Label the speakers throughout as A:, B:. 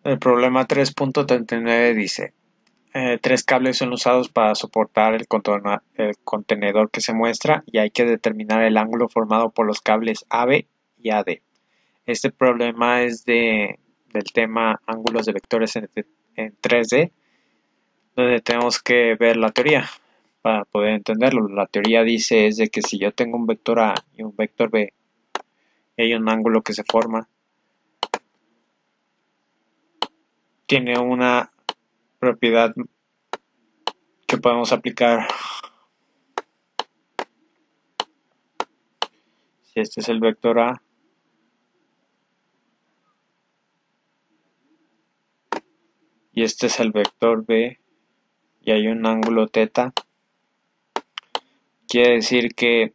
A: El problema 3.39 dice, tres cables son usados para soportar el contenedor que se muestra y hay que determinar el ángulo formado por los cables AB y AD. Este problema es del tema ángulos de vectores en 3D, donde tenemos que ver la teoría para poder entenderlo. La teoría dice es de que si yo tengo un vector A y un vector B y hay un ángulo que se forma, tiene una propiedad que podemos aplicar. Si este es el vector A y este es el vector B y hay un ángulo θ, quiere decir que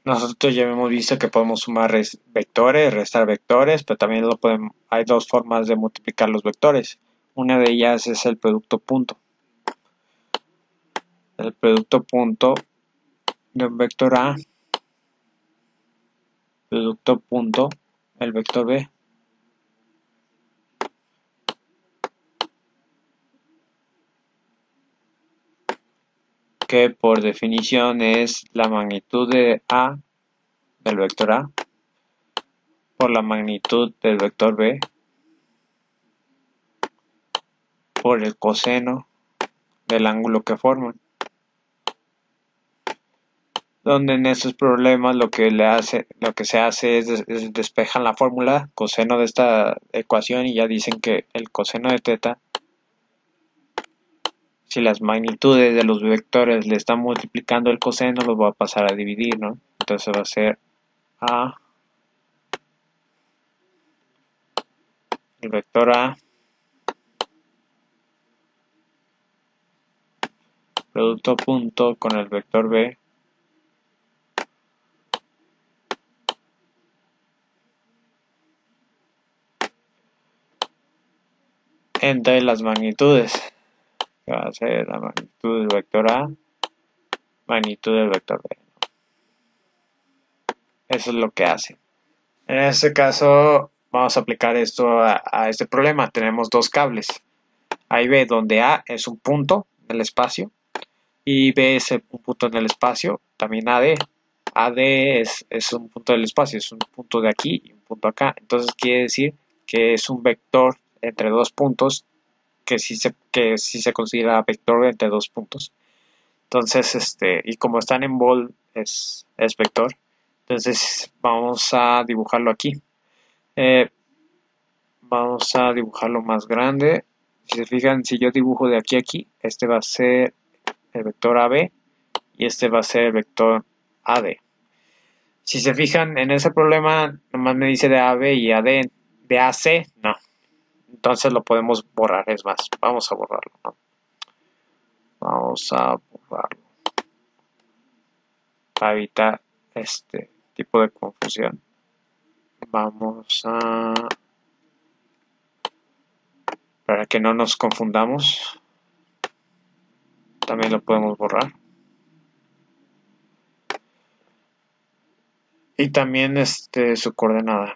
A: nosotros ya hemos visto que podemos sumar vectores, restar vectores, pero también hay dos formas de multiplicar los vectores. Una de ellas es el producto punto. El producto punto de un vector A, producto punto, el vector B. Que por definición es la magnitud de A, del vector A, por la magnitud del vector B, por el coseno del ángulo que forman. Donde en estos problemas lo que se hace es despejan la fórmula coseno de esta ecuación y ya dicen que el coseno de θ, si las magnitudes de los vectores le están multiplicando el coseno, los va a pasar a dividir, ¿no? Entonces va a ser A, el vector A, producto punto con el vector B, entre las magnitudes, que va a ser la magnitud del vector A, magnitud del vector B. Eso es lo que hace. En este caso vamos a aplicar esto a este problema. Tenemos dos cables, A y B, donde A es un punto en el espacio y B es un punto en el espacio, también AD. AD es un punto del espacio, es un punto de aquí y un punto acá. Entonces quiere decir que es un vector entre dos puntos que sí se considera vector entre dos puntos. Entonces, y como están en bol, es vector. Entonces vamos a dibujarlo aquí. Vamos a dibujarlo más grande. Si se fijan, si yo dibujo de aquí a aquí, este va a ser el vector AB y este va a ser el vector AD. Si se fijan en ese problema, nomás me dice de AB y AD, de AC, no. Entonces lo podemos borrar, es más, vamos a borrarlo, ¿no? Vamos a borrarlo para evitar este tipo de confusión. Vamos a... para que no nos confundamos, también lo podemos borrar. Y también su coordenada.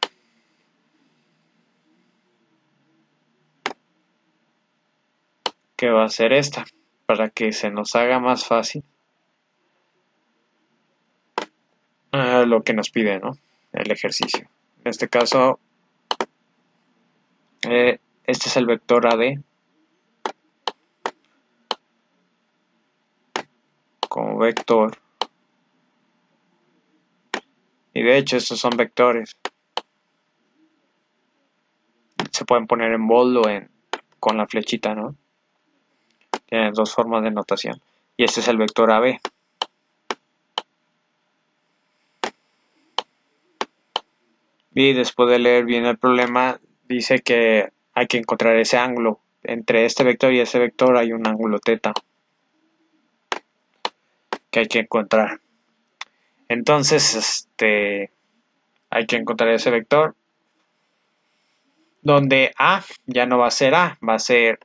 A: Que va a ser esta, para que se nos haga más fácil lo que nos pide, ¿no? El ejercicio. En este caso, este es el vector AD como vector. Y de hecho estos son vectores. Se pueden poner en bold o con la flechita, ¿no? Tienen dos formas de notación. Y este es el vector AB. Y después de leer bien el problema, dice que hay que encontrar ese ángulo. Entre este vector y ese vector hay un ángulo θ que hay que encontrar. Entonces, hay que encontrar ese vector. donde A ya no va a ser A, va a ser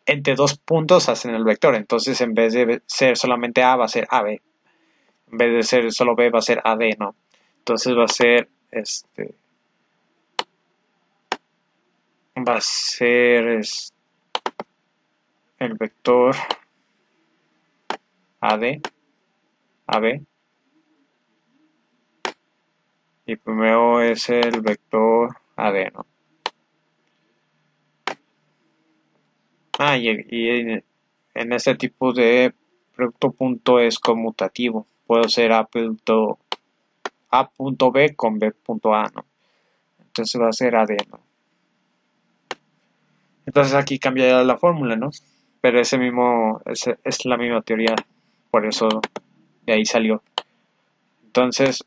A: entre dos puntos hacen el vector. Entonces, en vez de ser solamente A, va a ser AB. En vez de ser solo B, va a ser AD, ¿no? Entonces va a ser el vector AD, AB, y primero es el vector AD, ¿no? Y en este tipo de producto punto es conmutativo. Puedo ser A punto B con B punto A, ¿no? Entonces va a ser AD, ¿no? Entonces aquí cambia la fórmula, ¿no? Pero es la misma teoría, por eso de ahí salió. Entonces,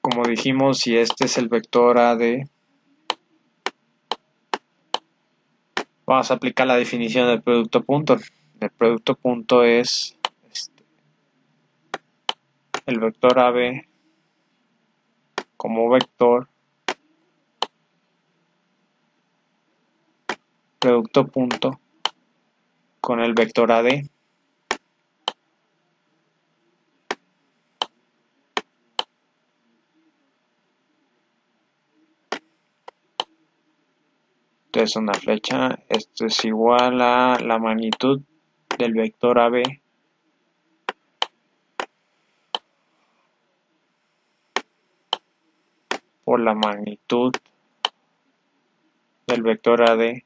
A: como dijimos, si este es el vector AD, vamos a aplicar la definición del producto punto. El producto punto es el vector AB como vector producto punto con el vector AD. Entonces una flecha, esto es igual a la magnitud del vector AB por la magnitud del vector AD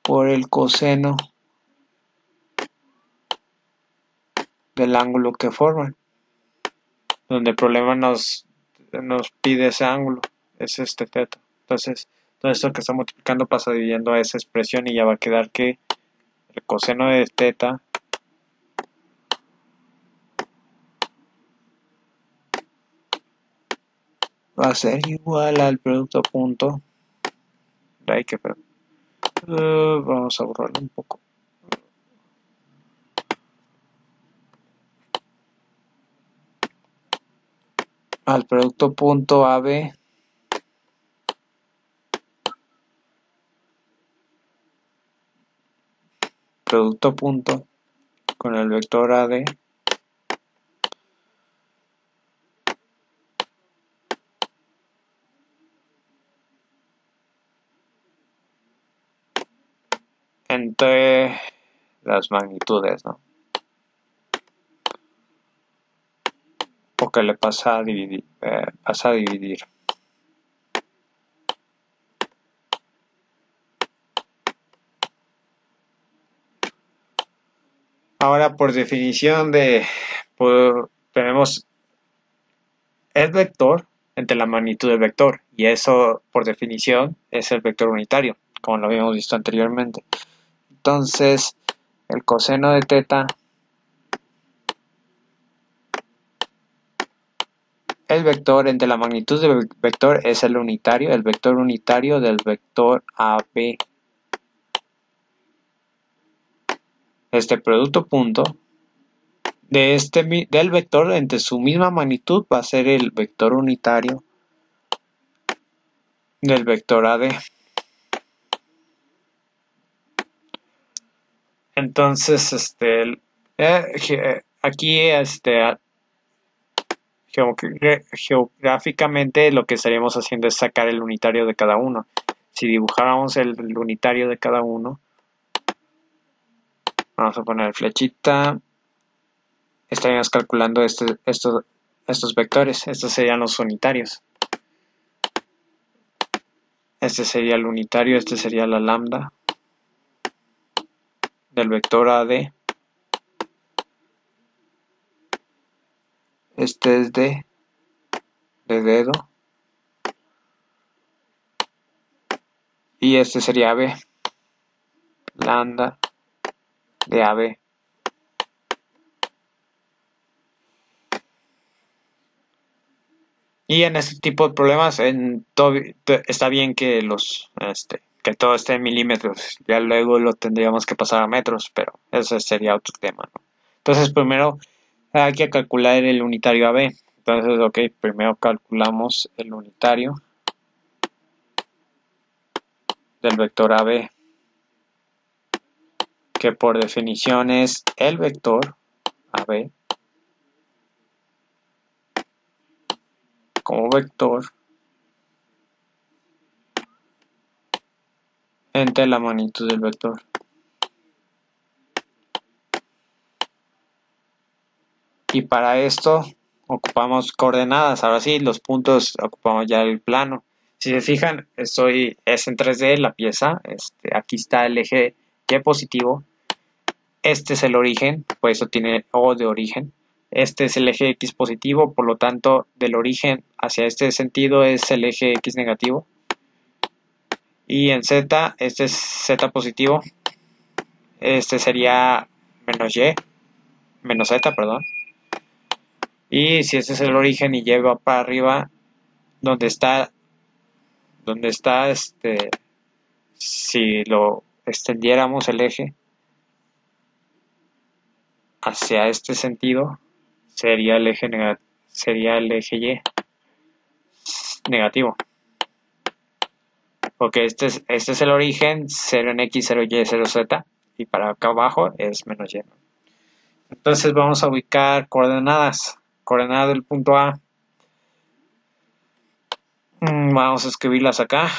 A: por el coseno del ángulo que forman, donde el problema nos pide ese ángulo, es este θ. Entonces, todo esto que está multiplicando pasa dividiendo a esa expresión y ya va a quedar que el coseno de θ va a ser igual al producto punto. Vamos a borrarlo un poco. Al producto punto AB producto punto con el vector AD entre las magnitudes, ¿no? Porque le pasa a dividir. Ahora, por definición tenemos el vector entre la magnitud del vector, y eso, por definición, es el vector unitario, como lo habíamos visto anteriormente. Entonces, el coseno de θ, el vector entre la magnitud del vector es el vector unitario del vector AB. Este producto punto del vector entre su misma magnitud va a ser el vector unitario del vector AD. Entonces, aquí, geográficamente lo que estaríamos haciendo es sacar el unitario de cada uno. Si dibujáramos el unitario de cada uno, vamos a poner flechita, estaríamos calculando estos vectores. Estos serían los unitarios. Este sería el unitario, este sería la lambda del vector AD. Este es de dedo. Y este sería AB. Lambda de AB. Y en este tipo de problemas está bien que que todo esté en milímetros. Ya luego lo tendríamos que pasar a metros, pero ese sería otro tema, ¿no? Entonces, primero Hay que calcular el unitario AB. Entonces, ok, primero calculamos el unitario del vector AB, que por definición es el vector AB como vector entre la magnitud del vector. Y para esto ocupamos coordenadas. Ahora sí, los puntos ocupamos ya el plano. Si se fijan, es en 3D la pieza. Aquí está el eje Y positivo. Este es el origen, por eso tiene O de origen. Este es el eje X positivo, por lo tanto, del origen hacia este sentido es el eje X negativo. Y en Z, este es Z positivo. Este sería menos Z, perdón. Y si este es el origen y lleva para arriba, donde está, si lo extendiéramos el eje hacia este sentido, sería el eje Y negativo. Porque este es el origen, 0 en X, 0 Y, 0 Z, y para acá abajo es menos Y. Entonces vamos a ubicar coordenadas. Coordenadas del punto A. Vamos a escribirlas acá.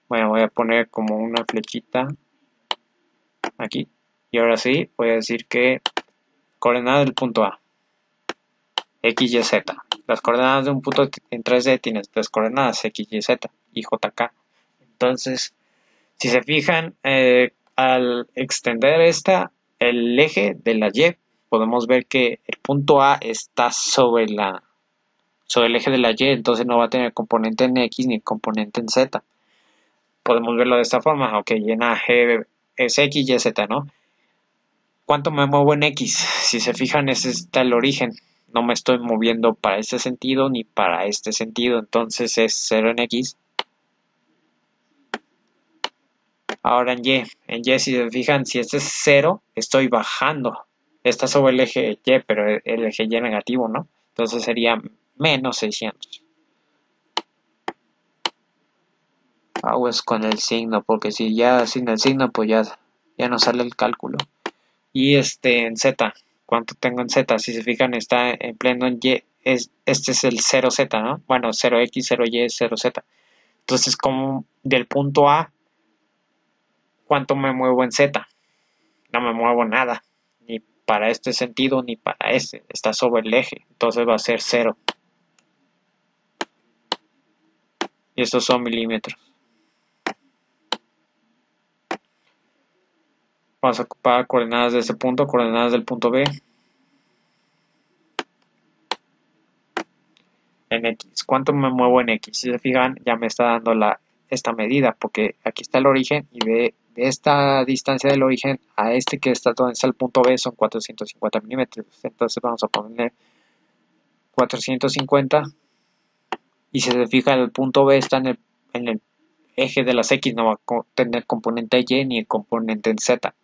A: Bueno, voy a poner como una flechita aquí. Y ahora sí, voy a decir que coordenadas del punto A. X, Y, Z. Las coordenadas de un punto en 3D tienen tres coordenadas, X, Y, Z y JK. Entonces, si se fijan, al extender el eje de la Y, podemos ver que el punto A está sobre el eje de la Y, entonces no va a tener componente en X ni componente en Z. Podemos verlo de esta forma, ok, y en AG es X, Y, Z, ¿no? ¿Cuánto me muevo en X? Si se fijan, ese está el origen. No me estoy moviendo para este sentido ni para este sentido, entonces es 0 en X. Ahora en Y si se fijan, si este es 0, estoy bajando. Está sobre el eje Y, pero el eje Y negativo, ¿no? Entonces sería menos 600. Aguas con el signo, porque si ya sin el signo, pues ya no sale el cálculo. Y en Z, ¿cuánto tengo en Z? Si se fijan, está en pleno en Y. Este es el 0Z, ¿no? Bueno, 0X, 0Y, 0Z. Entonces, como del punto A, ¿cuánto me muevo en Z? No me muevo nada, ni para este sentido ni para este, está sobre el eje, entonces va a ser 0. Y estos son milímetros. Vamos a ocupar coordenadas de este punto, coordenadas del punto B. En X, ¿cuánto me muevo en X? Si se fijan, ya me está dando esta medida, porque aquí está el origen y de esta distancia del origen a que está donde está el punto B son 450 milímetros. Entonces vamos a poner 450 y si se fijan el punto B está en el eje de las X, no va a tener componente Y ni el componente en Z.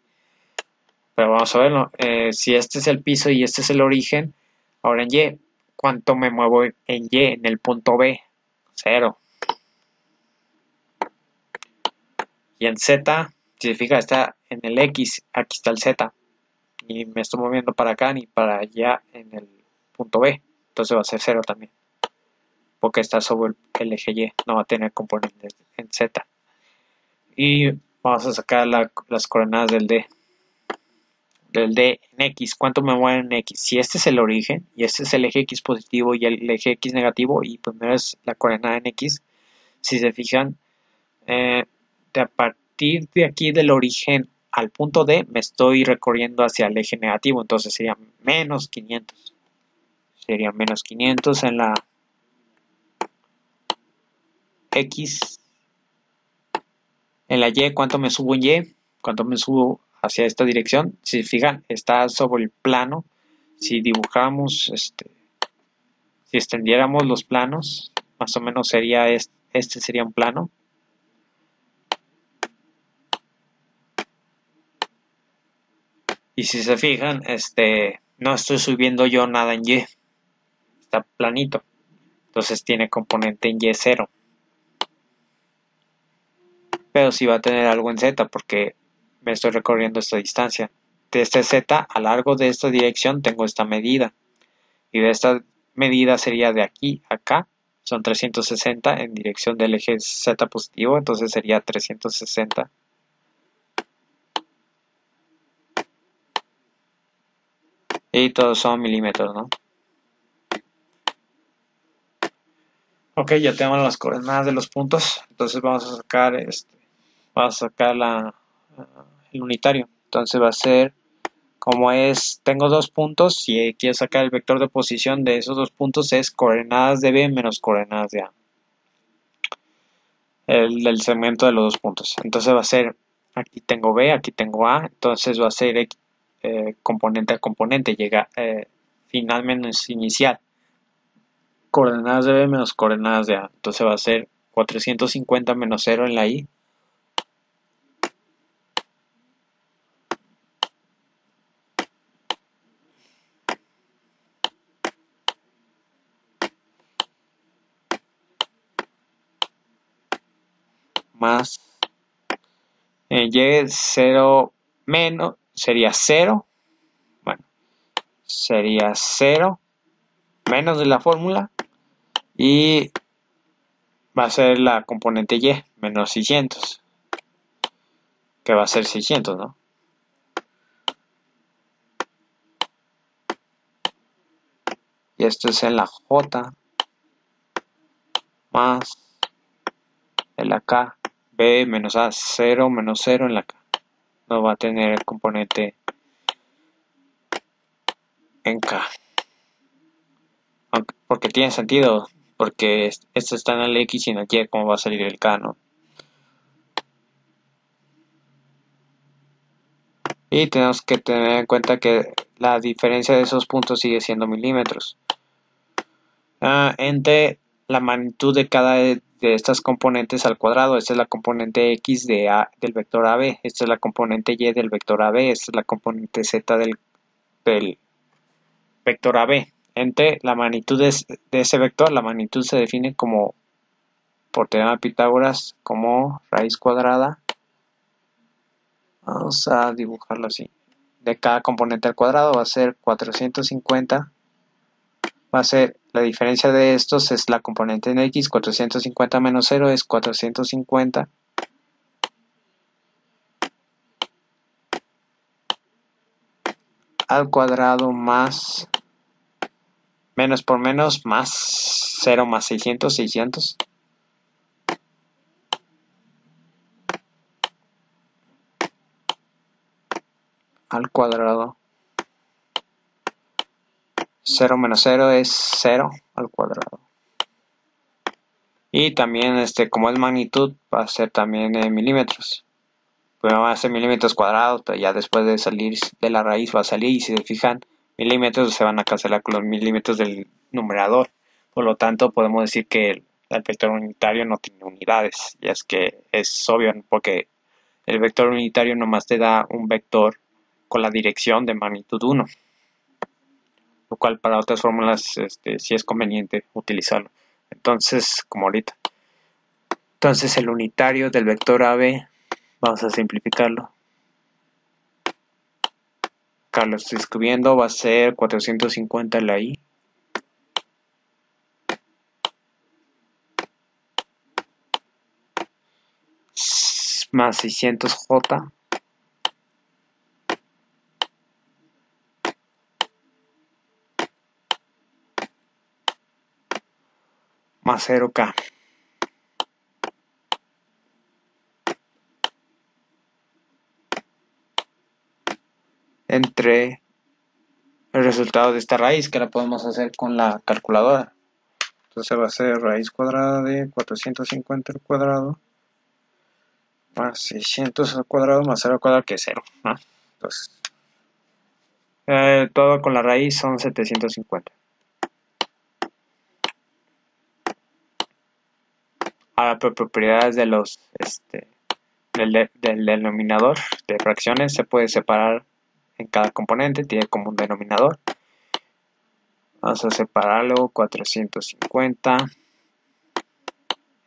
A: Pero vamos a verlo. Si este es el piso y este es el origen, ahora en Y, ¿cuánto me muevo en Y, en el punto B? 0. Y en Z, si se fija, está en el X, aquí está el Z. Ni me estoy moviendo para acá ni para allá en el punto B. Entonces va a ser 0 también. Porque está sobre el eje Y, no va a tener componentes en Z. Y vamos a sacar las coordenadas del D en X, ¿cuánto me mueve en X? Si este es el origen y este es el eje X positivo y el eje X negativo y primero es la coordenada en X, si se fijan, a partir de aquí del origen al punto D me estoy recorriendo hacia el eje negativo, entonces sería menos 500. Sería menos 500 en la X. En la Y, ¿cuánto me subo en Y? ¿Cuánto me subo hacia esta dirección? Si se fijan, está sobre el plano. Si dibujamos, si extendiéramos los planos, más o menos sería este sería un plano. Y si se fijan, no estoy subiendo yo nada en Y, está planito, entonces tiene componente en Y 0, pero sí va a tener algo en Z porque me estoy recorriendo esta distancia. De este Z, a lo largo de esta dirección tengo esta medida, y de esta medida sería de aquí a acá, son 360 en dirección del eje Z positivo, entonces sería 360. Y todos son milímetros, ¿no? Ok, ya tenemos las coordenadas de los puntos, entonces vamos a sacar el unitario. Entonces va a ser, como es, tengo dos puntos y quiero sacar el vector de posición de esos dos puntos, es coordenadas de B menos coordenadas de A. El segmento de los dos puntos. Entonces va a ser, aquí tengo B, aquí tengo A, entonces va a ser componente a componente, llega final menos inicial. Coordenadas de B menos coordenadas de A. Entonces va a ser 450 menos 0 en la I. Más Y 0 menos, sería 0. Bueno, sería 0 menos de la fórmula. Y va a ser la componente Y menos 600. Que va a ser 600, ¿no? Y esto es en la J más en la K. B menos A, 0 menos 0 en la K. No va a tener el componente en K. Porque tiene sentido, porque esto está en el X y en el Y, ¿cómo va a salir el K, no? Y tenemos que tener en cuenta que la diferencia de esos puntos sigue siendo milímetros. Entre la magnitud de cada de estas componentes al cuadrado. Esta es la componente X del vector AB. Esta es la componente Y del vector AB. Esta es la componente Z del vector AB. Entre la magnitud de ese vector, la magnitud se define como, por teorema de Pitágoras, como raíz cuadrada. Vamos a dibujarlo así. De cada componente al cuadrado va a ser 450. Va a ser, la diferencia de estos es la componente en X. 450 menos 0 es 450. Al cuadrado más menos por menos más 0 más 600, 600. Al cuadrado. 0 menos 0 es 0 al cuadrado. Y también, como es magnitud, va a ser también en milímetros. Primero va a ser milímetros cuadrados, pero ya después de salir de la raíz va a salir, y si se fijan, milímetros se van a cancelar con los milímetros del numerador. Por lo tanto, podemos decir que el vector unitario no tiene unidades. Y es que es obvio, porque el vector unitario nomás te da un vector con la dirección de magnitud 1. Lo cual para otras fórmulas sí es conveniente utilizarlo. Entonces, como ahorita. Entonces el unitario del vector AB, vamos a simplificarlo. Acá lo estoy escribiendo, va a ser 450 en la I. Más 600J. Más 0K. Entre el resultado de esta raíz, que la podemos hacer con la calculadora. Entonces va a ser raíz cuadrada de 450 al cuadrado más 600 al cuadrado más 0 al cuadrado, que es 0, ¿no? Entonces, todo con la raíz son 750. Ahora, por propiedades de los del denominador de fracciones, se puede separar en cada componente, tiene como un denominador. Vamos a separarlo 450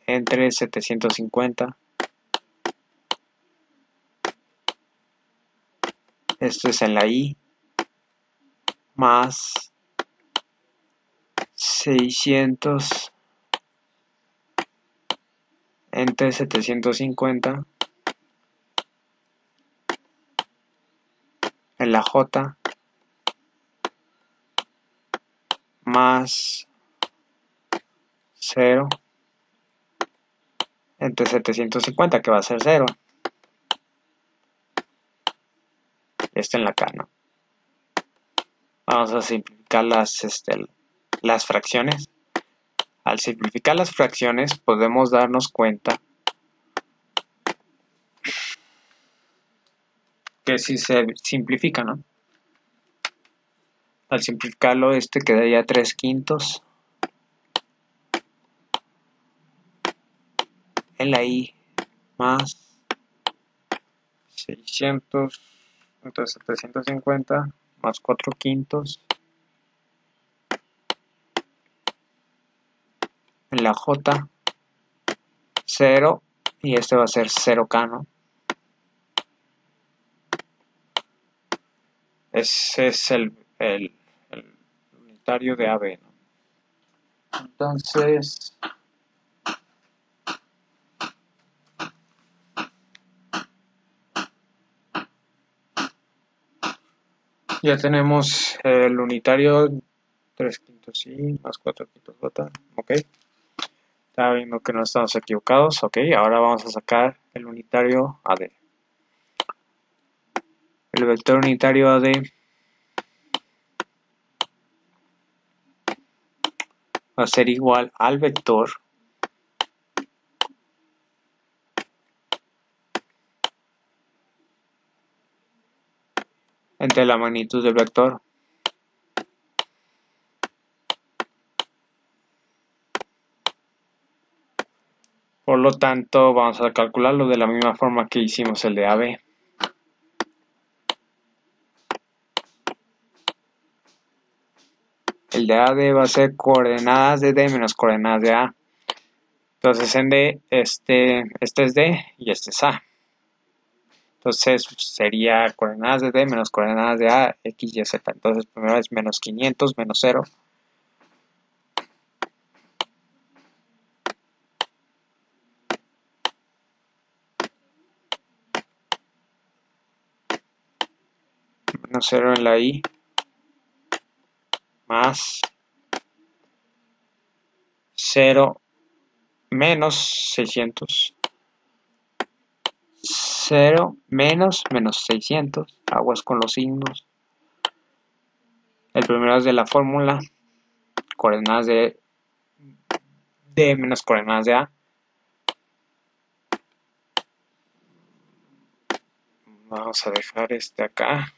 A: entre 750. Esto es en la I, más 600 entre 750 en la J, más 0 entre 750, que va a ser 0. Esto en la K, ¿no? Vamos a simplificar las fracciones. Al simplificar las fracciones podemos darnos cuenta que si se simplifica, ¿no? Al simplificarlo quedaría 3/5 en la I, más 600 entre 750 más 4/5 en la J, 0, y este va a ser 0K, ¿no? Ese es el unitario de AB, ¿no? Entonces, ya tenemos el unitario 3/5 I más 4/5 J. Ok, está viendo que no estamos equivocados. Ok, ahora vamos a sacar el unitario AD. El vector unitario AD va a ser igual al vector entre la magnitud del vector por lo tanto vamos a calcularlo de la misma forma que hicimos el de AB. El de AD va a ser coordenadas de D menos coordenadas de A. Entonces en D, este es D y este es A. Entonces sería coordenadas de D menos coordenadas de A, X y Z. Entonces primero es menos 500 menos 0. Menos 0 en la I. Más 0 menos 600. 0 menos 600. Aguas con los signos. El primero es de la fórmula. Coordenadas de D menos coordenadas de A. Vamos a dejar este acá.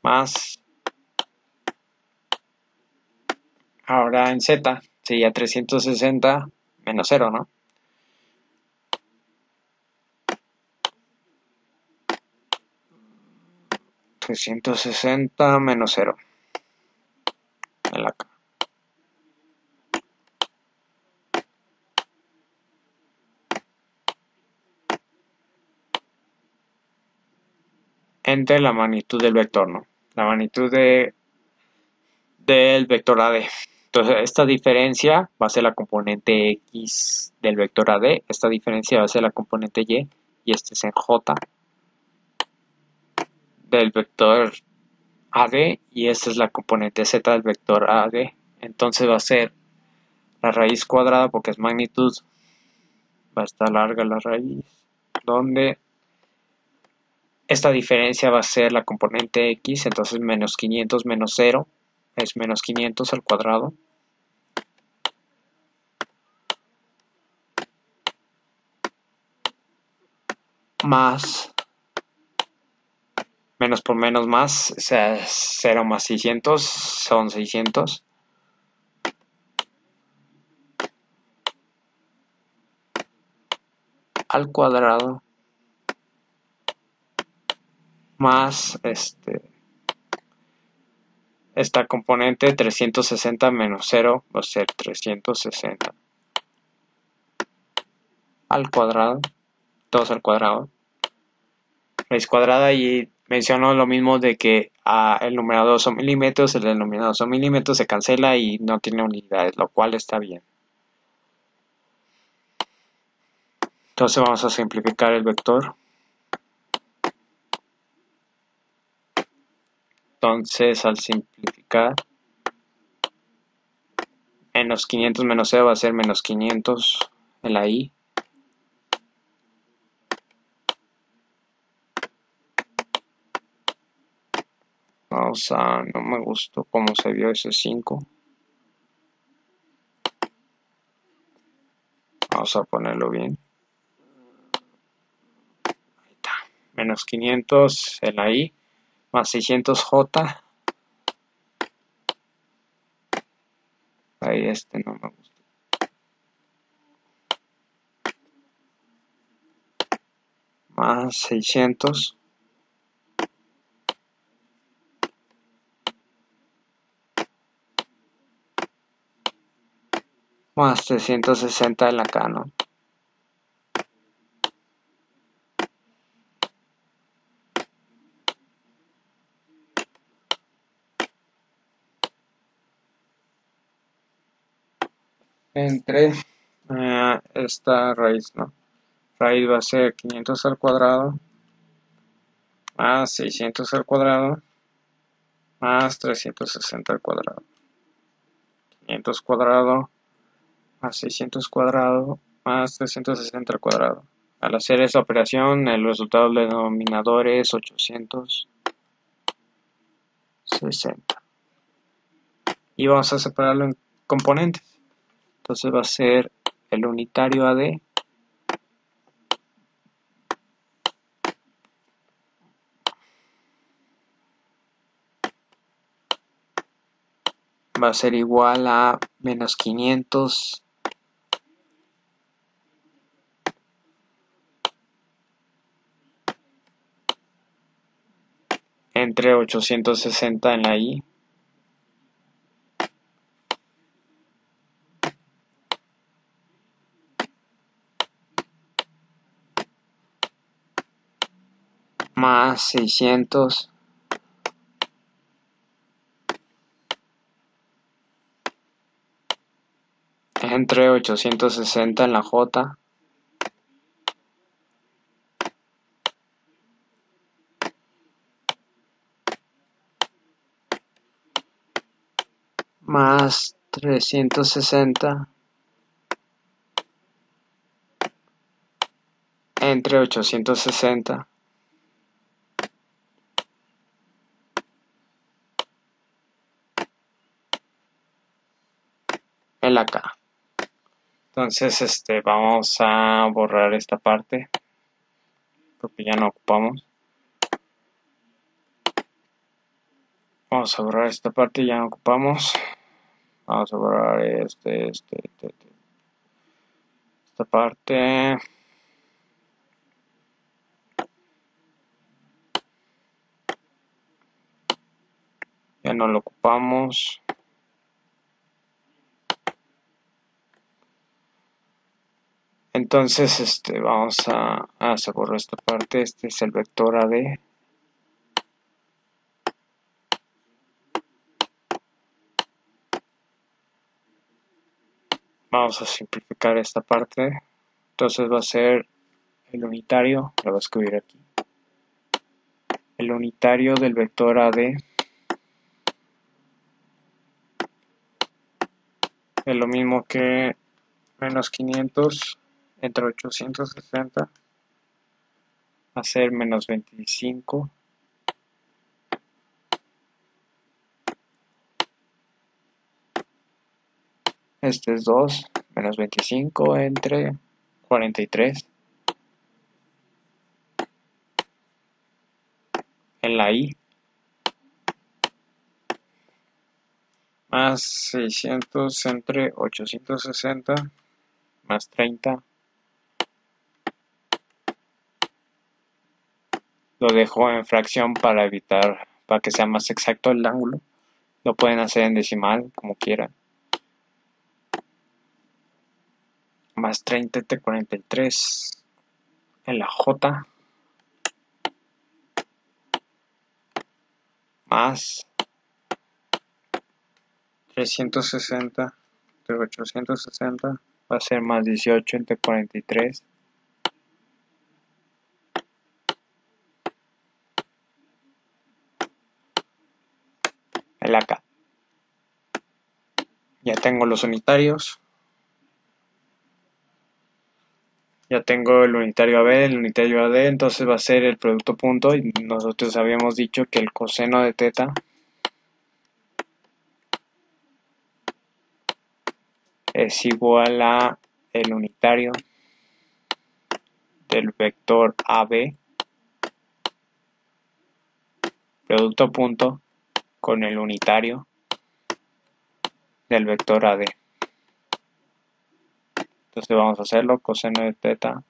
A: Más. Ahora en Z sería 360 menos 0, ¿no? 360 menos 0. En la K. Entre la magnitud del vector, ¿no? La magnitud del vector AD. Entonces, esta diferencia va a ser la componente X del vector AD. Esta diferencia va a ser la componente Y. Y este es en J del vector AD. Y esta es la componente Z del vector AD. Entonces va a ser la raíz cuadrada porque es magnitud. Va a estar larga la raíz. Donde esta diferencia va a ser la componente X. Entonces menos 500 menos 0 es menos 500 al cuadrado. Más menos por menos más, o sea, 0 más 600 son 600. Al cuadrado más esta componente 360 menos 0 va a ser 360 al cuadrado, 2 al cuadrado, raíz cuadrada, y menciono lo mismo de que el numerador son milímetros, el denominador son milímetros, se cancela y no tiene unidades, lo cual está bien. Entonces vamos a simplificar el vector. Entonces al simplificar, menos 500 menos 0 va a ser menos 500 en la i. Vamos a, no me gustó cómo se vio ese 5. Vamos a ponerlo bien. Ahí está. Menos 500 en la i, más 600j. Ahí este no me gusta. Más 600. Más 360 en la K, ¿no? Entre esta raíz, ¿no? Raíz va a ser 500 al cuadrado, más 600 al cuadrado, más 360 al cuadrado. 500 cuadrado, más 600 cuadrado, más 360 al cuadrado. Al hacer esa operación, el resultado del denominador es 860. Y vamos a separarlo en componentes. Entonces va a ser el unitario AD va a ser igual a menos 500 entre 860 en la I, más 600 entre 860 en la J, más 360 entre 860 en la K. Entonces vamos a borrar esta parte porque ya no ocupamos. Vamos a borrar esta parte, ya no ocupamos. Vamos a borrar esta parte. Ya no lo ocupamos. Entonces vamos a borrar esta parte. Este es el vector AD. Vamos a simplificar esta parte. Entonces va a ser el unitario, lo voy a escribir aquí. El unitario del vector AD es lo mismo que menos 500 entre 860 va a ser menos 25 este es 2 menos 25 entre 43 en la I, más 600 entre 860 más 30. Lo dejo en fracción para que sea más exacto el ángulo. Lo pueden hacer en decimal, como quieran. Más 30 entre 43 en la J. Más 360 entre 860. Va a ser más 18 entre 43. El acá. Ya tengo los unitarios. Ya tengo el unitario AB, el unitario AD, entonces va a ser el producto punto y nosotros habíamos dicho que el coseno de teta es igual a el unitario del vector AB, producto punto, con el unitario del vector AD. Entonces vamos a hacerlo, coseno de teta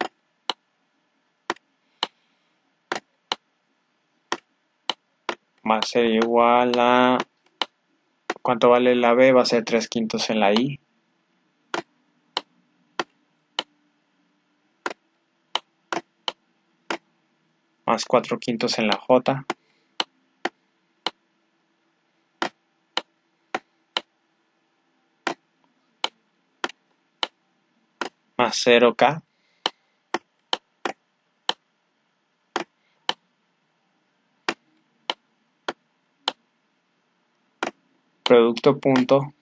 A: va a ser igual a, ¿cuánto vale la B? Va a ser 3/5 en la I. Más 4/5 en la J. Más 0K. Producto punto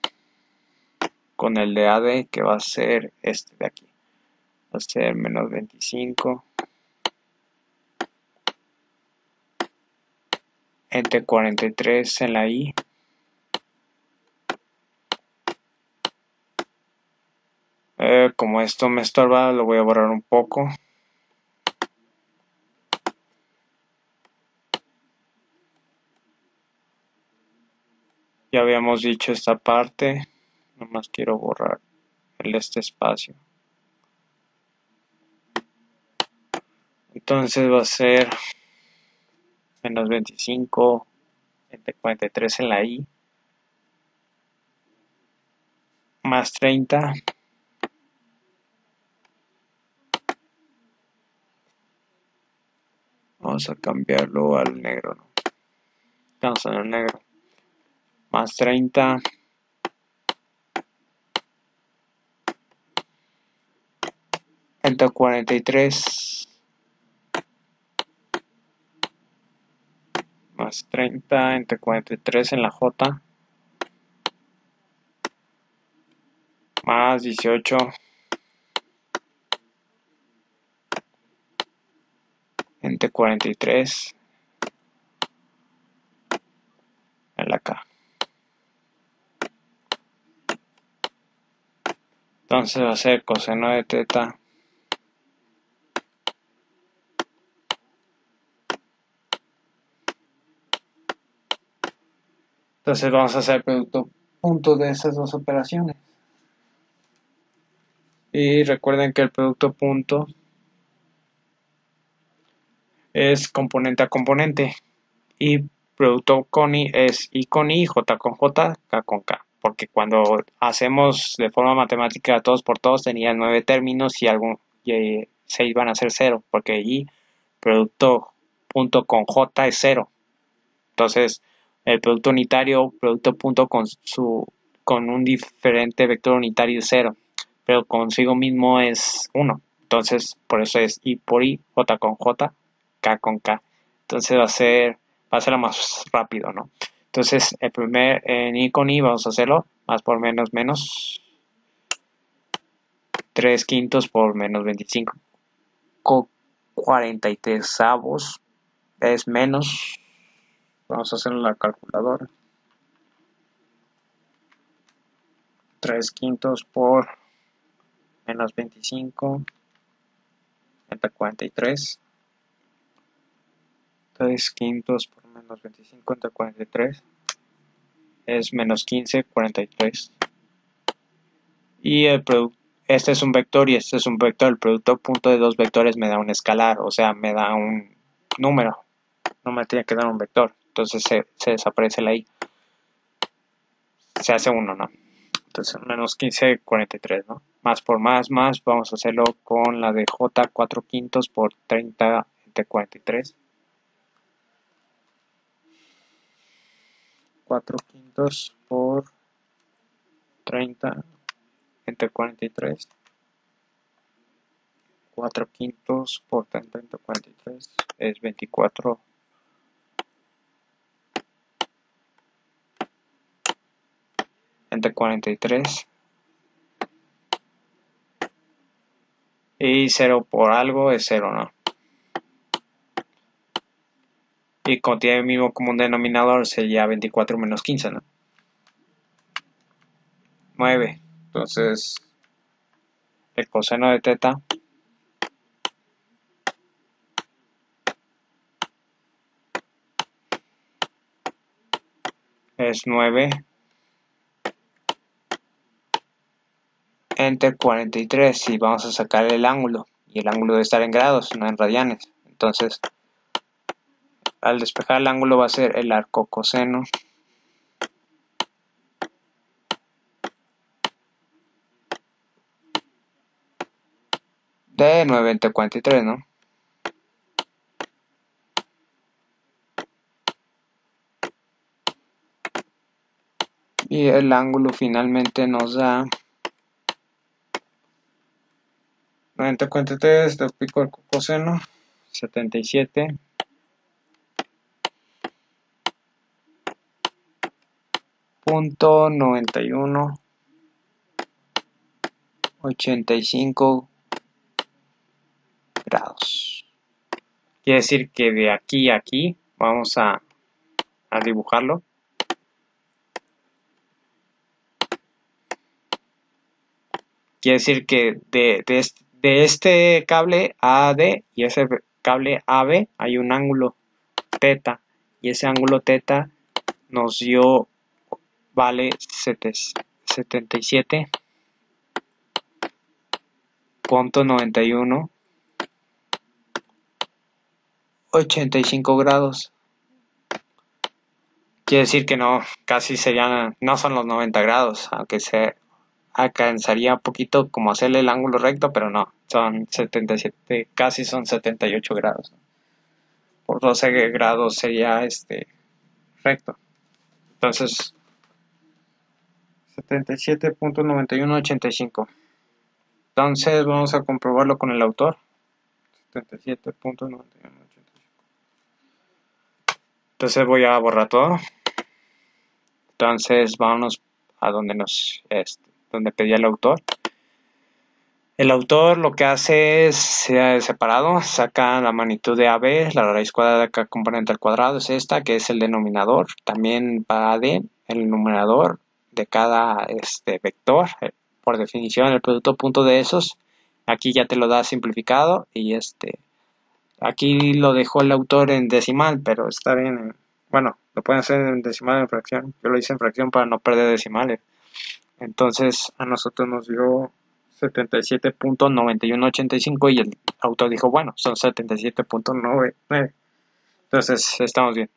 A: con el de AD, que va a ser este de aquí. Va a ser menos 25 entre 43 en la I. Como esto me estorba, lo voy a borrar un poco. Ya habíamos dicho esta parte. Nomás quiero borrar este espacio. Entonces va a ser menos 25 entre 43 en la I. Más 30. Vamos a cambiarlo al negro, ¿no? Vamos a el negro. Más 30. Entre 43. Más 30 entre 43 en la J. Más 18. Entre 43 en la K. Entonces va a ser coseno de teta entonces vamos a hacer el producto punto de esas dos operaciones. Y recuerden que el producto punto es componente a componente. Y producto con I es I con I, J con J, K con K. Porque cuando hacemos de forma matemática todos por todos tenían 9 términos y 6 van a ser 0. Porque I, producto punto con J es 0. Entonces, el producto unitario, producto punto con un diferente vector unitario es 0, pero consigo mismo es 1. Entonces, por eso es I por I, J con J, K con K. Entonces va a ser lo más rápido, ¿no? Entonces, en I con I vamos a hacerlo, más por menos, menos. 3/5 por menos 25. 43avos es menos. Vamos a hacerlo en la calculadora. 3/5 por menos 25 entre 43. 3/5 por menos 25 entre 43 es menos 15, 43. Y este es un vector y este es un vector. El producto punto de dos vectores me da un escalar, o sea, me da un número. No me tiene que dar un vector. Entonces se desaparece la I. se hace 1, ¿no? Entonces, menos 15,43, ¿no? Más por más, vamos a hacerlo con la de J 4 quintos por 30 entre 43. 4 quintos por 30 entre 43. 4 quintos por 30 entre 43 es 24 entre 43. Y 0 por algo es 0, ¿no? Y como tiene el mismo común denominador, sería 24 menos 15, ¿no? 9. Entonces, el coseno de teta es 9 entre 43 y vamos a sacar el ángulo. Y el ángulo debe estar en grados, no en radianes. Entonces, al despejar el ángulo va a ser el arco coseno de 9 entre 43, ¿no? Y el ángulo finalmente nos da 9 entre 43, le pico el coseno, 77.9185 grados. Quiere decir que de aquí a aquí vamos a dibujarlo. Quiere decir que de este cable AD y ese cable AB hay un ángulo teta. Y ese ángulo teta nos dio, vale 77.9185 grados. Quiere decir que no, casi serían, no son los 90 grados, aunque se alcanzaría un poquito como hacerle el ángulo recto, pero no, son 77, casi son 78 grados. Por 12 grados sería recto. Entonces, 77.9185. Entonces, vamos a comprobarlo con el autor. 77.9185. Entonces, voy a borrar todo. Entonces, vámonos a donde donde pedía el autor. El autor lo que hace es separado, saca la magnitud de AB, la raíz cuadrada de cada componente al cuadrado es esta, que es el denominador. También para AD, el numerador de cada vector, por definición, el producto punto de esos. Aquí ya te lo da simplificado y aquí lo dejó el autor en decimal, pero está bien. Bueno, lo pueden hacer en decimal o en fracción. Yo lo hice en fracción para no perder decimales. Entonces a nosotros nos dio 77.9185 y el autor dijo, bueno, son 77.99. Entonces estamos bien.